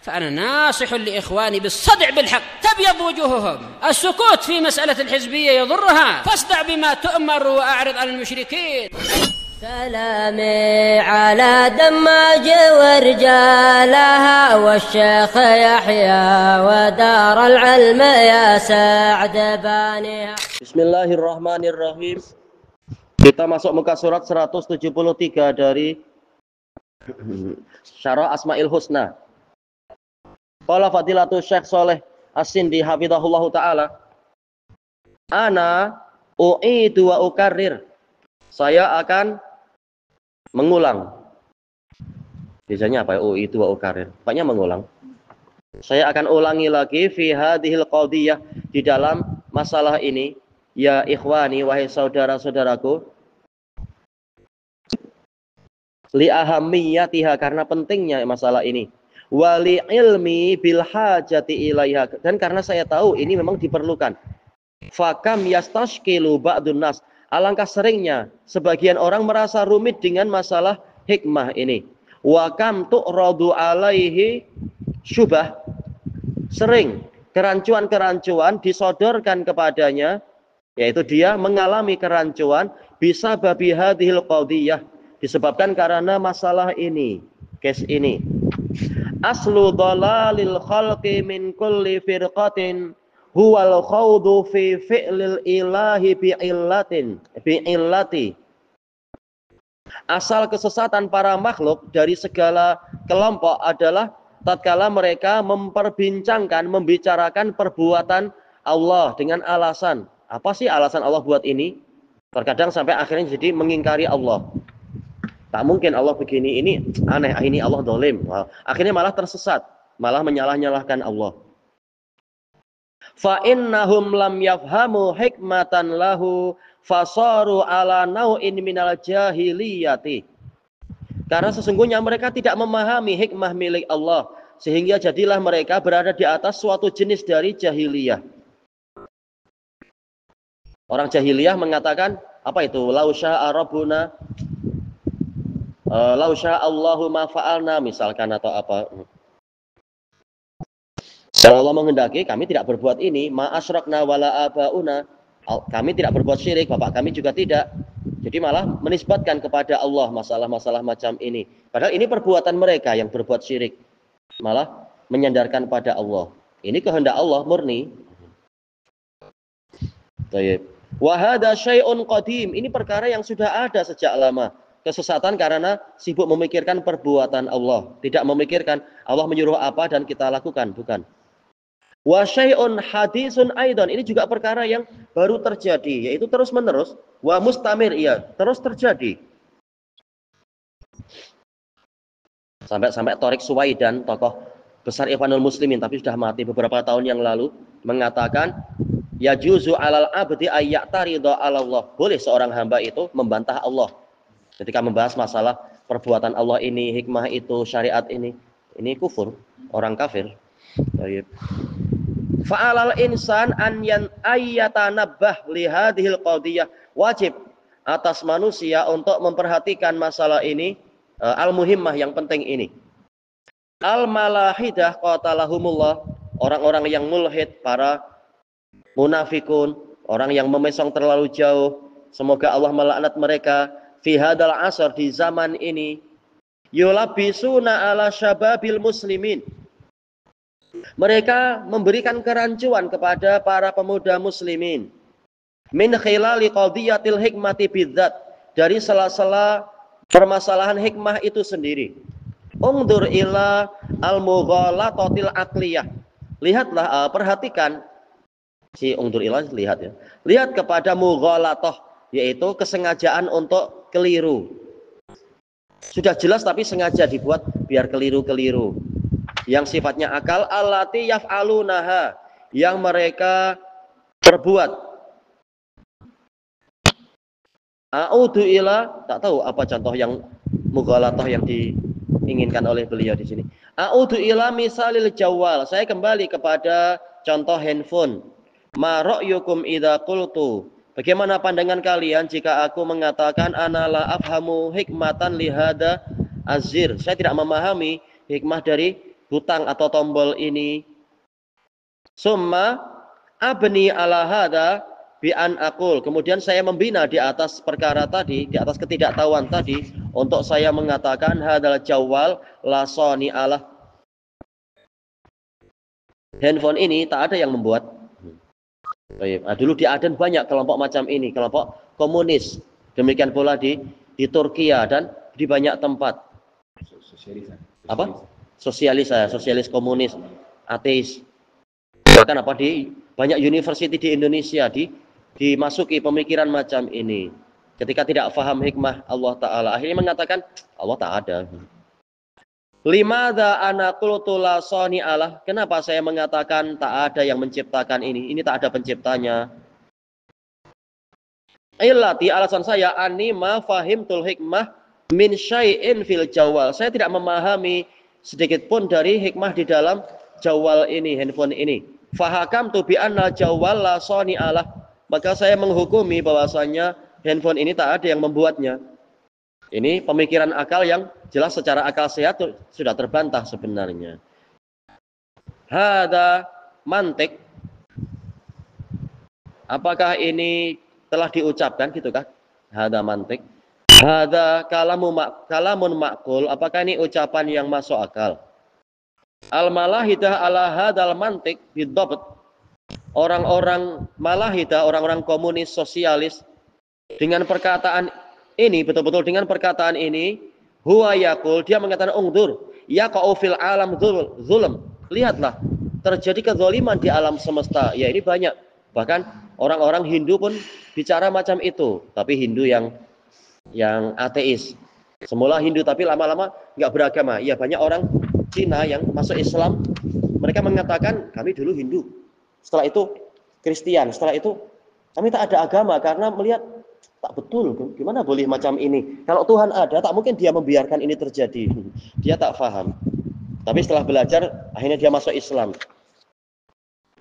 فأنا ناصح لإخواني بالصدع بالحق تبيض وجوههم. السكوت في مسألة الحزبية يضرها، فاصدع بما تؤمر وأعرض عن المشركين. سلامي على دماج ورجالها والشيخ يحيى ودار العلم يا سعد بانيها. Bismillahirrahmanirrahim. Kita masuk muka surat 173 dari Syarah Asmaul Husna. Qala Fadilatu Syekh Shalih As-Sindi hafizahullahu taala. Ana u'idu wa ukarrir. Saya akan mengulang. Biasanya apa ya? U'idu wa ukarrir. Banyak mengulang. Saya akan ulangi lagi fi hadhil qadhiyah, di dalam masalah ini, ya ikhwani, wahai saudara-saudaraku, li ahammiyatiha, karena pentingnya masalah ini, wali ilmi bil hajati ilaiha, dan karena saya tahu ini memang diperlukan. Fakam yastashkilu ba'dun nas, alangkah seringnya sebagian orang merasa rumit dengan masalah hikmah ini. Wa kam tu'radu alaihi syubah, sering kerancuan-kerancuan disodorkan kepadanya, yaitu dia mengalami kerancuan bisa babi hadhil qadhiyah, disebabkan karena masalah ini, case ini. Aslu dhalalil khalqi min kulli firqatin huwal khawdu fi fi'lil ilahi bi'illati. Asal kesesatan para makhluk dari segala kelompok adalah tatkala mereka membicarakan perbuatan Allah dengan alasan. Apa sih alasan Allah buat ini? Terkadang sampai akhirnya jadi mengingkari Allah. Tak mungkin Allah begini, ini aneh, ini Allah dolim. Akhirnya malah tersesat, malah menyalah-nyalahkan Allah. Fa innahum lam yafhamu hikmatan lahu fasaru ala nau'in minal jahiliyati. Karena sesungguhnya mereka tidak memahami hikmah milik Allah, sehingga jadilah mereka berada di atas suatu jenis dari jahiliyah. Orang jahiliyah mengatakan apa itu? Lau syaa rabbuna, lau syaa Allahu ma fa'alna, misalkan, atau apa. Kalau Allah menghendaki kami tidak berbuat ini, ma asyrakna wala abauna, kami tidak berbuat syirik, bapak kami juga tidak. Jadi malah menisbatkan kepada Allah masalah-masalah macam ini. Padahal ini perbuatan mereka yang berbuat syirik, malah menyandarkan pada Allah. Ini kehendak Allah murni. Baik. Wa hadza syai'un qadim, ini perkara yang sudah ada sejak lama. Kesesatan karena sibuk memikirkan perbuatan Allah, tidak memikirkan Allah menyuruh apa dan kita lakukan, bukan. Wa syai'un hadisun aidan, ini juga perkara yang baru terjadi, yaitu terus-menerus. Wa mustamir, iya, terus terjadi. Sampai Thariq Suwaidan, tokoh besar Ikhwanul Muslimin tapi sudah mati beberapa tahun yang lalu, mengatakan ya juzu alal abdi ayya'tarida 'ala Allah. Boleh seorang hamba itu membantah Allah ketika membahas masalah perbuatan Allah ini, hikmah itu, syariat ini kufur, orang kafir. Baik. Fa'alal insan an ayyatanabbah li hadhil qadhiyah, wajib atas manusia untuk memperhatikan masalah ini, al-muhimmah, yang penting ini. Al-malahidah qatalahumullah, orang-orang yang mulhid, para munafikun, orang yang memesong terlalu jauh, semoga Allah melaknat mereka. Fi hadal asr, di zaman ini, yulabisuna ala syababil muslimin, mereka memberikan kerancuan kepada para pemuda muslimin, min khilali qadiyatil hikmati bidzat, dari sela-sela permasalahan hikmah itu sendiri. Ungdur ila al-mughalatatil aqliyah, lihatlah, perhatikan si ungdur ila, lihat ya, lihat kepada mughalatah, yaitu kesengajaan untuk keliru. Sudah jelas tapi sengaja dibuat biar keliru-keliru, yang sifatnya akal. Allati yaf'alunaha, yang mereka perbuat. A'udhu ila, tak tahu apa contoh yang mughalatah yang diinginkan oleh beliau di sini. A'udhu ila misalil jawal, saya kembali kepada contoh handphone. Ma ra'yukum idza qultu, bagaimana pandangan kalian jika aku mengatakan ana la afhamu hikmatan li hada azir, saya tidak memahami hikmah dari butang atau tombol ini. Summa abni ala hada bi an aqul. Kemudian saya membina di atas perkara tadi, di atas ketidaktahuan tadi, untuk saya mengatakan hadal jawal la sani alah. Handphone ini tak ada yang membuat. Nah, dulu di Aden banyak kelompok macam ini, kelompok komunis. Demikian pula di Turki dan di banyak tempat. Apa? Sosialis komunis, ateis. Bahkan apa di banyak university di Indonesia dimasuki pemikiran macam ini. Ketika tidak paham hikmah Allah Ta'ala, akhirnya mengatakan Allah tak ada. Limadha ana qultu la sani alah. Kenapa saya mengatakan tak ada yang menciptakan ini? Ini tak ada penciptanya. Illati, alasan saya anima fahimtul hikmah min syai'in fil jawal. Saya tidak memahami sedikit pun dari hikmah di dalam jawal ini, handphone ini. Fahakam tu bi anna jawal la sani alah. Maka saya menghukumi bahwasanya handphone ini tak ada yang membuatnya. Ini pemikiran akal yang jelas secara akal sehat sudah terbantah sebenarnya. Hada mantik. Apakah ini telah diucapkan gitu kan? Hada mantik. Hada kalamun ma'kul. Apakah ini ucapan yang masuk akal? Al-malahidah ala hadal mantik bidabt. Orang-orang malahidah, orang-orang komunis sosialis dengan perkataan ini, betul-betul dengan perkataan ini, huwa yaqul, dia mengatakan ungdur, yaqa'u fil alam zulm. Lihatlah, terjadi kezaliman di alam semesta. Ya, ini banyak. Bahkan orang-orang Hindu pun bicara macam itu, tapi Hindu yang ateis. Semula Hindu tapi lama-lama nggak beragama. Ya, banyak orang Cina yang masuk Islam, mereka mengatakan kami dulu Hindu. Setelah itu Kristen, setelah itu kami tak ada agama karena melihat tak betul, gimana boleh macam ini? Kalau Tuhan ada, tak mungkin dia membiarkan ini terjadi. Dia tak paham. Tapi setelah belajar, akhirnya dia masuk Islam.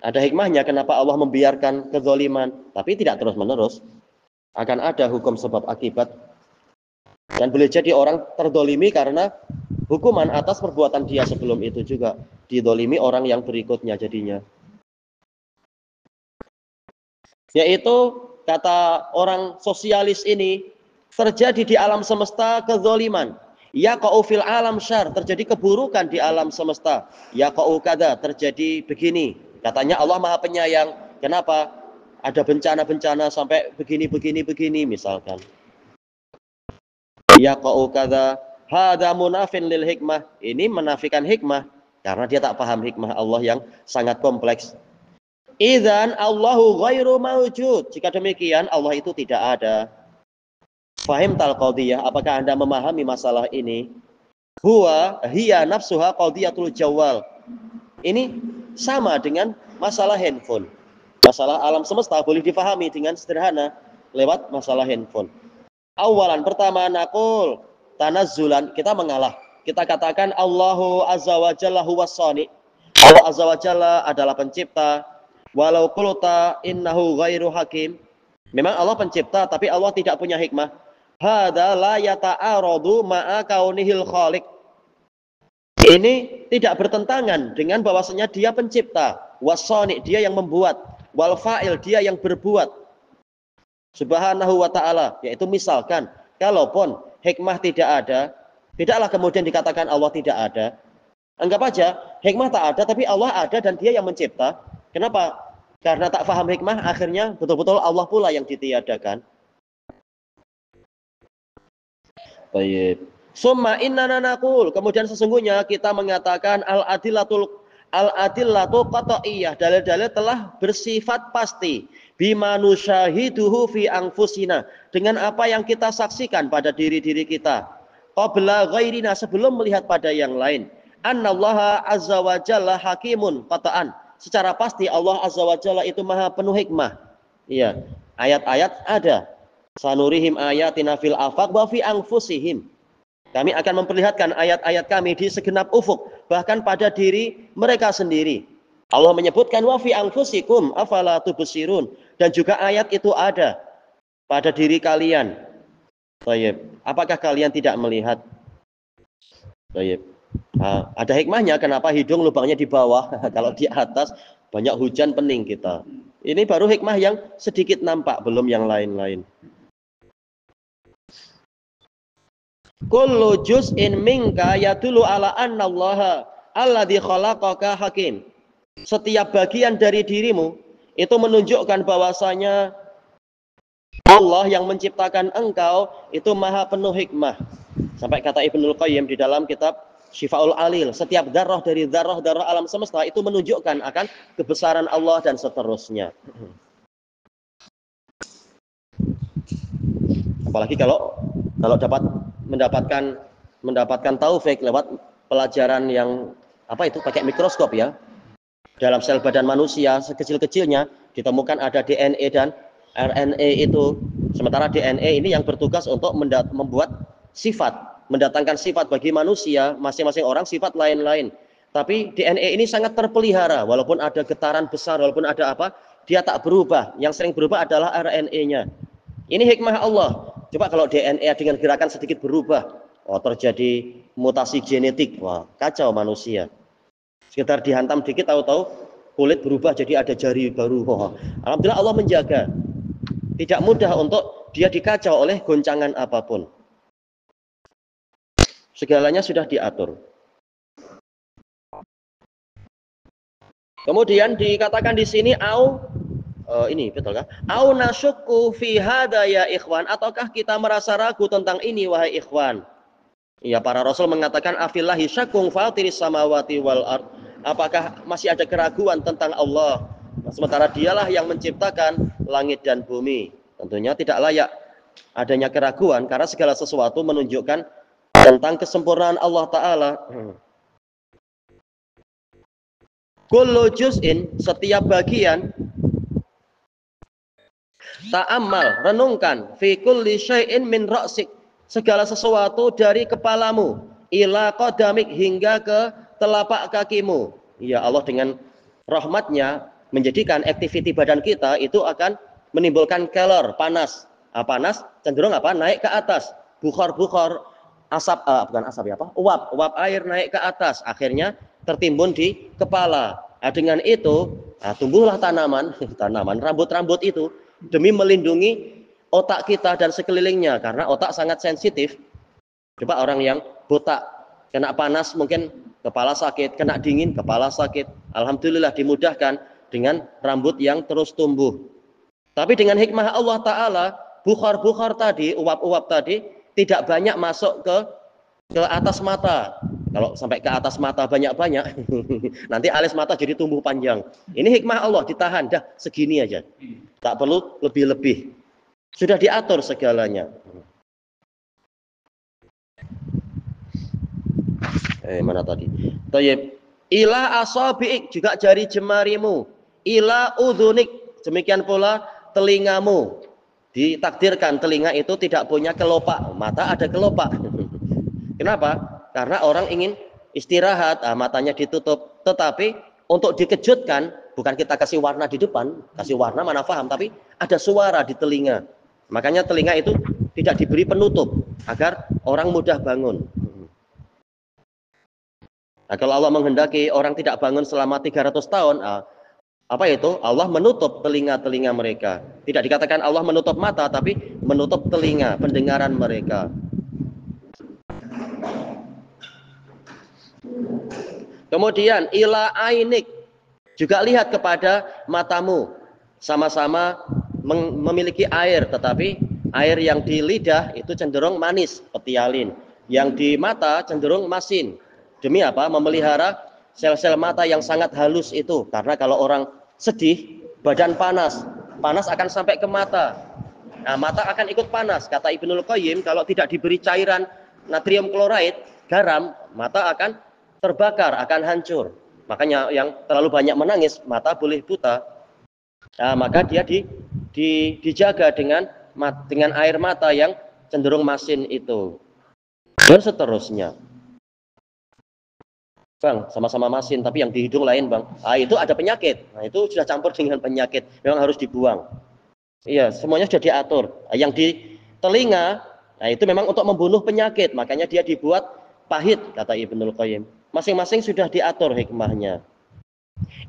Ada hikmahnya kenapa Allah membiarkan kezaliman, tapi tidak terus-menerus. Akan ada hukum sebab akibat. Dan boleh jadi orang terdolimi karena hukuman atas perbuatan dia sebelum itu juga. Didolimi orang yang berikutnya jadinya. Yaitu kata orang sosialis ini, terjadi di alam semesta kezaliman. Yaqa'u fil alam syarr, terjadi keburukan di alam semesta. Yaqa'u kada, terjadi begini. Katanya Allah Maha Penyayang. Kenapa? Ada bencana-bencana sampai begini misalkan. Yaqa'u kada, hada munafin lil hikmah. Ini menafikan hikmah karena dia tak paham hikmah Allah yang sangat kompleks. Idzan Allahu ghairu mawjud. Jika demikian Allah itu tidak ada. Fahim tal qadiyah, apakah Anda memahami masalah ini? Huwa hiya nafsuha qadiyatul jawal. Ini sama dengan masalah handphone. Masalah alam semesta boleh difahami dengan sederhana lewat masalah handphone. Awalan, pertama, naqul tanazzulan, kita mengalah. Kita katakan Allahu azza wa jalla huwas shani. Allah azza wa jalla adalah pencipta. Walau qulta innahu ghairu hakim. Memang Allah pencipta, tapi Allah tidak punya hikmah. Hadza la yata'aradu ma'a kaunihil khaliq. Ini tidak bertentangan dengan bahwasanya dia pencipta. Wasani, dia yang membuat. Wal fa'il, dia yang berbuat. Subhanahu wa ta'ala. Yaitu misalkan, kalaupun hikmah tidak ada, tidaklah kemudian dikatakan Allah tidak ada. Anggap aja, hikmah tak ada, tapi Allah ada dan dia yang mencipta. Kenapa? Karena tak paham hikmah, akhirnya betul-betul Allah pula yang ditiadakan. Baik. Summa innana naqul, kemudian sesungguhnya kita mengatakan al-adillatu qat'iyyah, dalil-dalil telah bersifat pasti. Bima nusyahiduhu fi anfusina, dengan apa yang kita saksikan pada diri-diri kita. Qabla ghairina, sebelum melihat pada yang lain. Annallaha azza wa jalla hakimun qata'an. Secara pasti Allah azza wa jalla itu maha penuh hikmah. Iya, ayat-ayat ada. Sanurihim ayatina fil afaq wa fi anfusihim. Kami akan memperlihatkan ayat-ayat kami di segenap ufuk, bahkan pada diri mereka sendiri. Allah menyebutkan wa fi anfusikum afala tubsirun, dan juga ayat itu ada pada diri kalian. Baik. Apakah kalian tidak melihat? Baik. Nah, ada hikmahnya kenapa hidung lubangnya di bawah, kalau di atas banyak hujan pening kita. Ini baru hikmah yang sedikit nampak, belum yang lain-lain. Kullu juz'in minka yadullu ala anna Allah alladzi khalaqaka hakim. Setiap bagian dari dirimu itu menunjukkan bahwasanya Allah yang menciptakan engkau itu maha penuh hikmah. Sampai kata Ibnul Qayyim di dalam kitab Syifaul Alil, setiap darah dari darah-darah alam semesta itu menunjukkan akan kebesaran Allah dan seterusnya. Apalagi kalau dapat mendapatkan taufik lewat pelajaran yang pakai mikroskop ya. Dalam sel badan manusia sekecil-kecilnya ditemukan ada DNA dan RNA itu. Sementara DNA ini yang bertugas untuk membuat sifat, mendatangkan sifat bagi manusia, masing-masing orang sifat lain-lain. Tapi DNA ini sangat terpelihara, walaupun ada getaran besar, walaupun ada apa, dia tak berubah. Yang sering berubah adalah RNA-nya. Ini hikmah Allah. Coba kalau DNA dengan gerakan sedikit berubah, terjadi mutasi genetik, wah kacau manusia. Sekitar dihantam dikit, tahu-tahu kulit berubah jadi ada jari baru. Wah, alhamdulillah Allah menjaga. Tidak mudah untuk dia dikacau oleh goncangan apapun. Segalanya sudah diatur. Kemudian dikatakan di sini ini betul kan? Au nasyukku fi hadza ya ikhwan, ataukah kita merasa ragu tentang ini wahai ikhwan? Ya, para rasul mengatakan afillahi syakung fatiris samawati wal ard. Apakah masih ada keraguan tentang Allah? Sementara dialah yang menciptakan langit dan bumi. Tentunya tidak layak adanya keraguan karena segala sesuatu menunjukkan tentang kesempurnaan Allah Ta'ala. Kullu juz'in, setiap bagian, ta'ammal, renungkan, fi kulli syai'in min ra'sik, segala sesuatu dari kepalamu, ila qadamik, hingga ke telapak kakimu. Ya Allah dengan rahmatnya menjadikan aktiviti badan kita itu akan menimbulkan kelor, panas. Panas cenderung naik ke atas, bukhar-bukhar, uap air naik ke atas, akhirnya tertimbun di kepala. Dengan itu tumbuhlah tanaman rambut-rambut itu demi melindungi otak kita dan sekelilingnya, karena otak sangat sensitif. Coba orang yang botak, kena panas mungkin kepala sakit, kena dingin kepala sakit. Alhamdulillah dimudahkan dengan rambut yang terus tumbuh. Tapi dengan hikmah Allah Ta'ala, bukhar-bukhar tadi, uap-uap tadi tidak banyak masuk ke atas mata. Kalau sampai ke atas mata banyak-banyak, nanti alis mata jadi tumbuh panjang. Ini hikmah Allah, ditahan, dah segini aja. Tak perlu lebih-lebih. Sudah diatur segalanya. Mana tadi? Thayyib. Ila asabi'ik, juga jari jemarimu. Ila udhunik, demikian pula telingamu. Ditakdirkan telinga itu tidak punya kelopak, mata ada kelopak. Kenapa? Karena orang ingin istirahat, matanya ditutup. Tetapi untuk dikejutkan, bukan kita kasih warna di depan, kasih warna mana paham, tapi ada suara di telinga. Makanya telinga itu tidak diberi penutup agar orang mudah bangun. Nah, kalau Allah menghendaki orang tidak bangun selama 300 tahun, apa itu? Allah menutup telinga-telinga mereka. Tidak dikatakan Allah menutup mata, tapi menutup telinga, pendengaran mereka. Kemudian ila ainik, juga lihat kepada matamu. Sama-sama memiliki air, tetapi air yang di lidah itu cenderung manis, petialin. Yang di mata cenderung masin. Demi apa? Memelihara sel-sel mata yang sangat halus itu. Karena kalau orang sedih, badan panas akan sampai ke mata. Nah, mata akan ikut panas. Kata Ibnul Qayyim, kalau tidak diberi cairan natrium klorida, garam, mata akan terbakar, akan hancur. Makanya yang terlalu banyak menangis, mata boleh buta. Nah, maka dia dijaga dengan air mata yang cenderung masin itu. Dan seterusnya. Bang, sama-sama masin, tapi yang di hidung lain, Bang. Itu ada penyakit. Nah, itu sudah campur dengan penyakit. Memang harus dibuang. Iya, semuanya sudah diatur. Yang di telinga, nah itu memang untuk membunuh penyakit. Makanya dia dibuat pahit, kata Ibnul Qayyim. Masing-masing sudah diatur hikmahnya.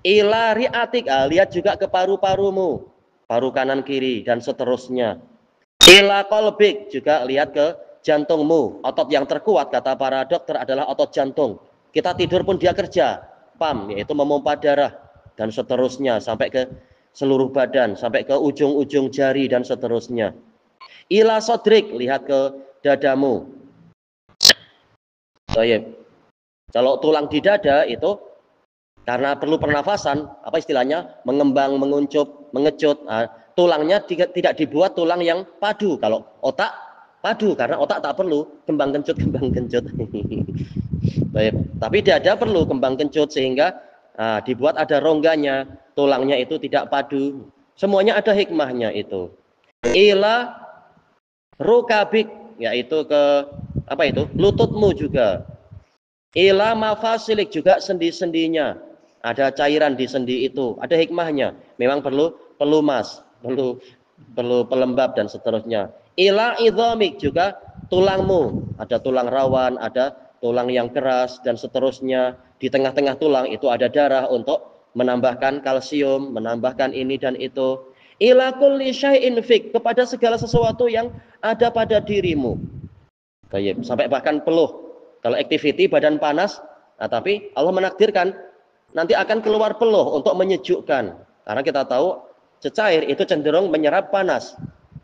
Ila ri'atik, lihat juga ke paru-parumu, paru kanan kiri dan seterusnya. Ila qalbik, juga lihat ke jantungmu. Otot yang terkuat kata para dokter adalah otot jantung. Kita tidur pun dia kerja, pam, yaitu memompa darah dan seterusnya sampai ke seluruh badan, sampai ke ujung-ujung jari dan seterusnya. Ila sodrik, lihat ke dadamu. Kalau tulang di dada itu karena perlu pernafasan, apa istilahnya, mengembang, menguncup, mengecut. Tulangnya tidak dibuat tulang yang padu. Kalau otak padu, karena otak tak perlu kembang kencut. Tapi dada perlu kembang kencut sehingga dibuat ada rongganya, tulangnya itu tidak padu. Semuanya ada hikmahnya itu. Ila rukabik, yaitu ke apa itu? Lututmu juga. Ila mafasilik, juga sendi-sendinya. Ada cairan di sendi itu, ada hikmahnya. Memang perlu pelumas, perlu pelembab dan seterusnya. Ila idhamik, juga tulangmu. Ada tulang rawan, ada tulang yang keras dan seterusnya. Di tengah-tengah tulang itu ada darah untuk menambahkan kalsium, menambahkan ini dan itu. Ila kulli syai'in fik, kepada segala sesuatu yang ada pada dirimu. Sampai bahkan peluh. Kalau activity badan panas, tapi Allah menakdirkan nanti akan keluar peluh untuk menyejukkan. Karena kita tahu cecair itu cenderung menyerap panas,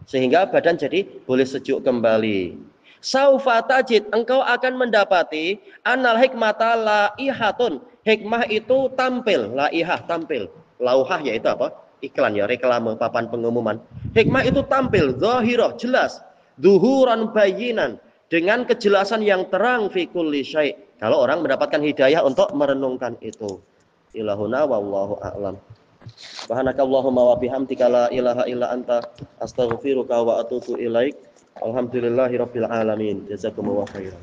sehingga badan jadi boleh sejuk kembali. Saufa tajid, engkau akan mendapati annal hikmata laihatun, hikmah itu tampil. Laihah, tampil. Lauhah yaitu apa? Iklan ya, reklame, papan pengumuman. Hikmah itu tampil, zahirah, jelas, zuhuran bayinan, dengan kejelasan yang terang fi kulli syai'. Kalau orang mendapatkan hidayah untuk merenungkan itu. Ilahuna wallahu a'lam. Subhanakallahumma wa bihamdika la ilaha illa anta astaghfiruka wa atubu ilaik. Alhamdulillahirabbil alamin. Jazakumullahu khairan.